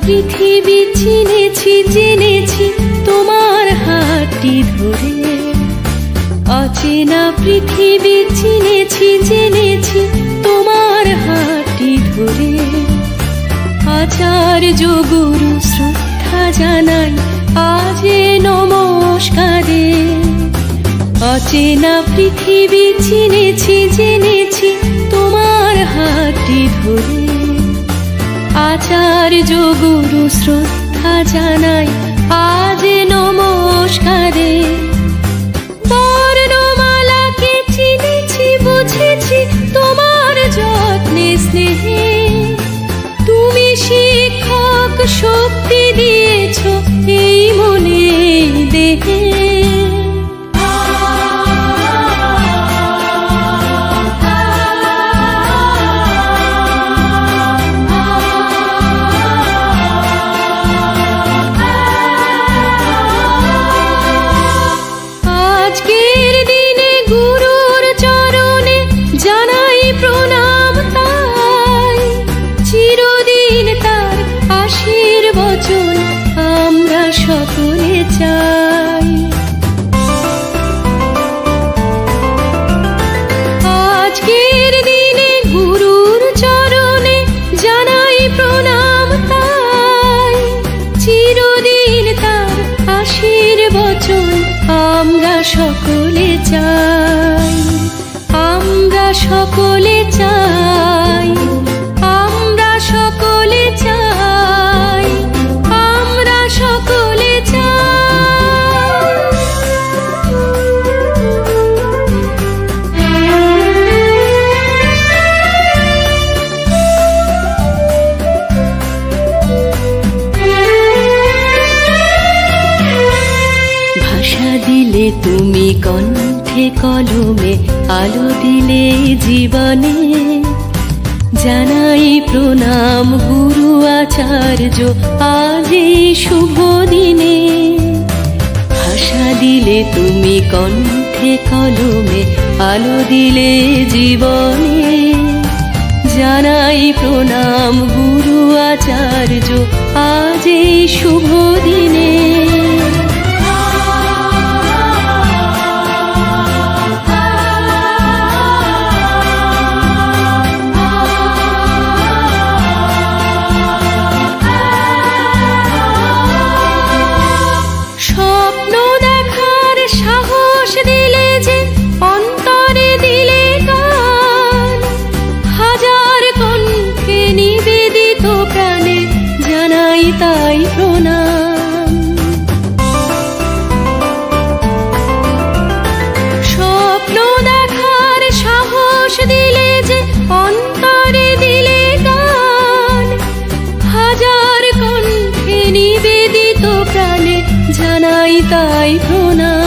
পৃথিবী চিনেছি জেনেছি তোমার হাতটি ধরে, অচেনা পৃথিবী চিনেছি জেনেছি তোমার হাতটি ধরে। আচার্য গুরু শ্রদ্ধা জানাই আজ নমস্কারে। অচেনা পৃথিবী চিনেছি জেনেছি তোমার হাতটি ধরে। আচার্য গুরু শ্রদ্ধা জানাই আজ নমস্কারে। বর্ণমালাকে চিনেছি বুঝেছি তোমার যত্নে স্নেহে। তুমি শিক্ষক শক্তি দিয়েছ এই মনে দেহে। সকলে চাই আজকের দিনে গুরুর চরণে জানাই প্রণাম তাই। চিরদিন তার আশীর্বচন আমরা সকলে চাই। আমরা সকলে চাই। আমরা সকলে চাই। আমরা সকলে ভাষা দিলে তুমি কণ্ঠে কলমে আলো দিলে জীবনে। জানাই প্রণাম গুরু আচার্য আজ এই শুভ দিনে। ভাষা দিলে তুমি কণ্ঠে কলমে আলো দিলে জীবনে। জানাই প্রণাম গুরু আচার্য আজ এই শুভ দিনে। তাই প্রণাম। স্বপ্ন দেখার সাহস দিলে যে অন্তরে দিলে গান। হাজার কণ্ঠে নিবেদিত প্রাণে জানাই তাই প্রণাম।